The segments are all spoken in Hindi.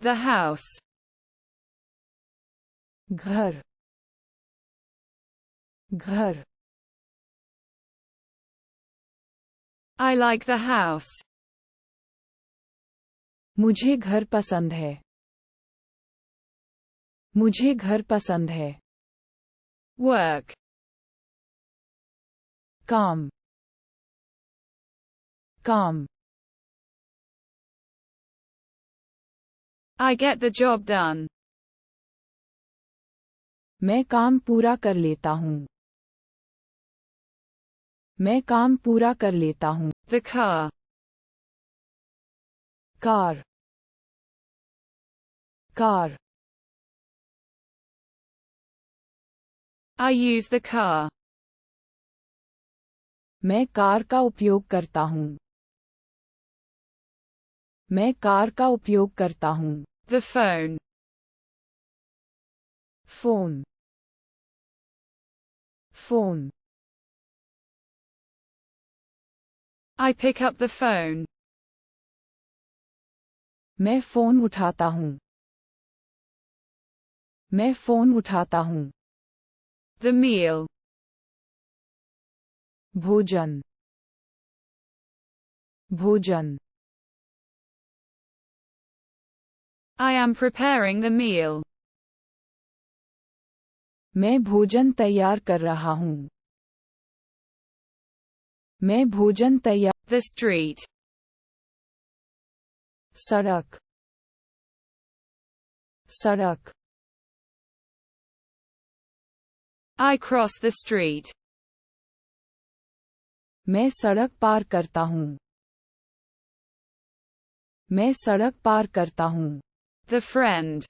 The house. घर, घर. I like the house. मुझे घर पसंद है. मुझे घर पसंद है. Work. काम, काम. I get the job done. मैं काम पूरा कर लेता हूँ. मैं काम पूरा कर लेता हूँ. The car. Car, car. I use the car. मैं कार का उपयोग करता हूँ. मैं कार का उपयोग करता हूँ. The phone. Phone, phone. I pick up the phone. मैं फोन उठाता हूँ. मैं फोन उठाता हूँ. The meal. भोजन, भोजन. I am preparing the meal. मैं भोजन तैयार कर रहा हूँ. मैं भोजन तैयार. The street. सड़क, सड़क. I cross the street. मैं सड़क पार करता हूँ. मैं सड़क पार करता हूँ. The friend.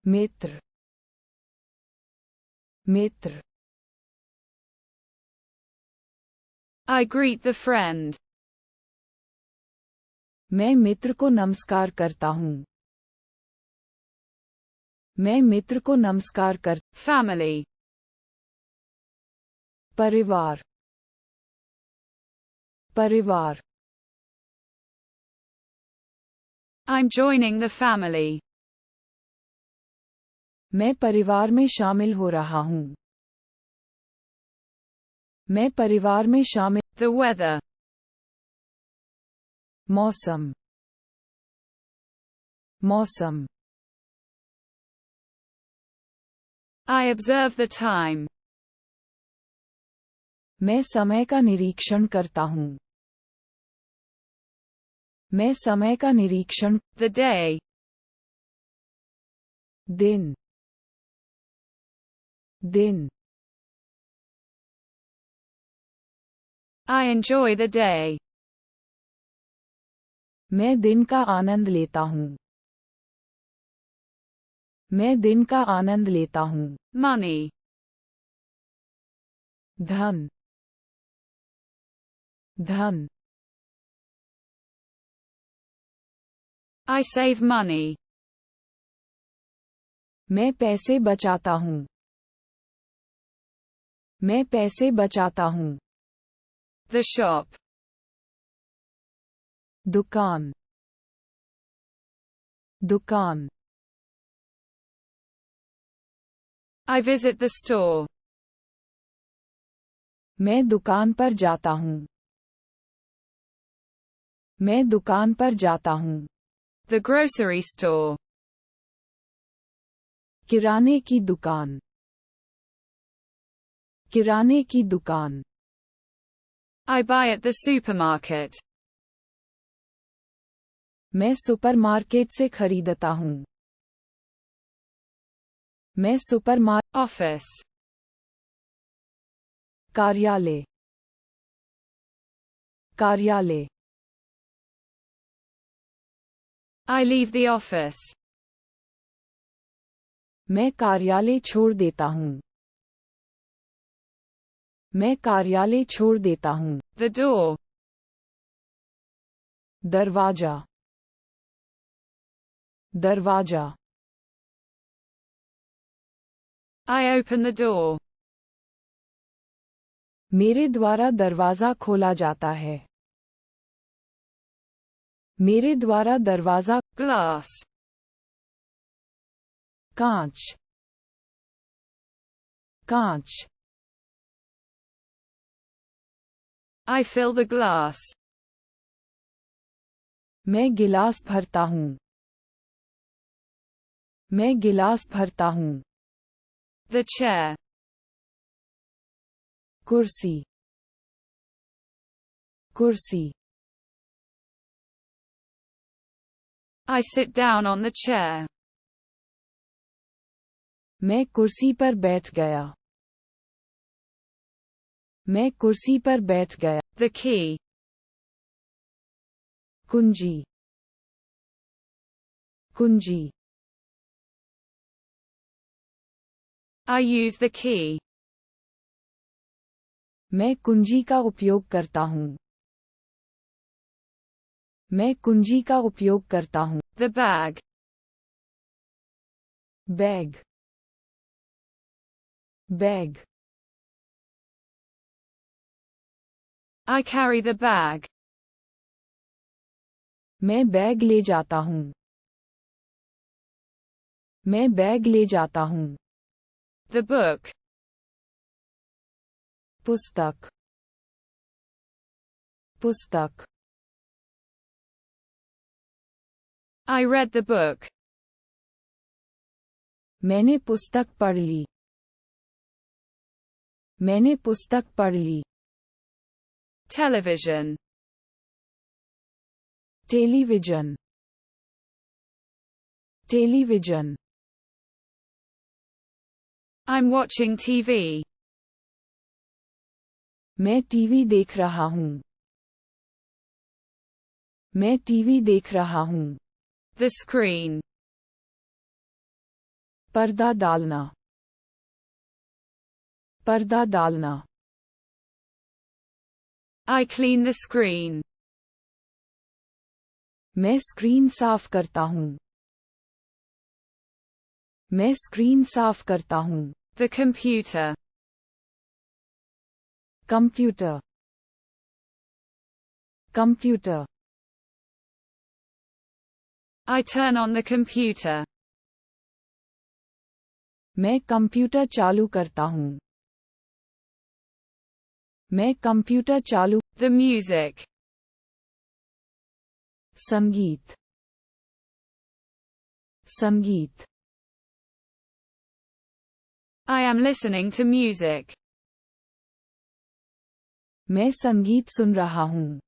Mitra, Mitra. I greet the friend. मैं मित्र को नमस्कार करता हूँ. मैं मित्र को नमस्कार कर. Family. परिवार, परिवार. I'm joining the family. मैं परिवार में शामिल हो रहा हूँ. मैं परिवार में शामिल. The weather. मौसम, मौसम. I observe the time. मैं समय का निरीक्षण करता हूँ. मैं समय का निरीक्षण. The day. दिन, दिन. I enjoy the day. मैं दिन का आनंद लेता हूँ. मैं दिन का आनंद लेता हूँ. Money. धन, धन. I save money. मैं पैसे बचाता हूँ. मैं पैसे बचाता हूँ. The shop. दुकान, दुकान. I visit the store. मैं दुकान पर जाता हूँ. मैं दुकान पर जाता हूँ. The grocery store. किराने की दुकान, किराने की दुकान. I buy at the supermarket. मैं सुपरमार्केट से खरीदता हूँ. मैं सुपरमार्केट. Office. कार्यालय, कार्यालय. I leave the office. मैं कार्यालय छोड़ देता हूँ. मैं कार्यालय छोड़ देता हूँ. The door. दरवाजा, दरवाजा. I open the door. मेरे द्वारा दरवाजा खोला जाता है. मेरे द्वारा दरवाजा, glass, कांच, कांच। I fill the glass. मैं गिलास भरता हूँ। मैं गिलास भरता हूँ। The chair. कुर्सी, कुर्सी। I sit down on the chair. मैं कुर्सी पर बैठ गया। मैं कुर्सी पर बैठ गया। The key. कुंजी, कुंजी। I use the key. मैं कुंजी का उपयोग करता हूँ। मैं कुंजी का उपयोग करता हूँ। The bag. Bag, bag. I carry the bag. मैं बैग ले जाता हूँ। मैं बैग ले जाता हूँ। The book. पुस्तक, पुस्तक। I read the book. मैंने पुस्तक पढ़ ली। मैंने पुस्तक पढ़ ली। Television. Television, television. I'm watching TV. मैं टीवी देख रहा हूँ। मैं टीवी देख रहा हूँ। The screen. पर्दा डालना, पर्दा डालना। I clean the screen. मैं स्क्रीन साफ करता हूँ। मैं स्क्रीन साफ करता हूँ। The computer. Computer, computer. I turn on the computer. मैं कंप्यूटर चालू करता हूँ। मैं कंप्यूटर चालू। The music. संगीत, संगीत। I am listening to music. मैं संगीत सुन रहा हूँ।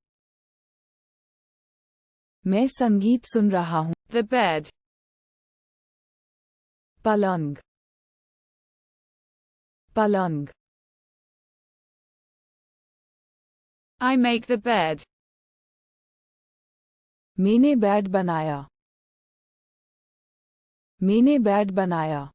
मैं संगीत सुन रहा हूँ। The bed. पलंग, पलंग। I make the bed. मैंने बेड बनाया। मैंने बेड बनाया।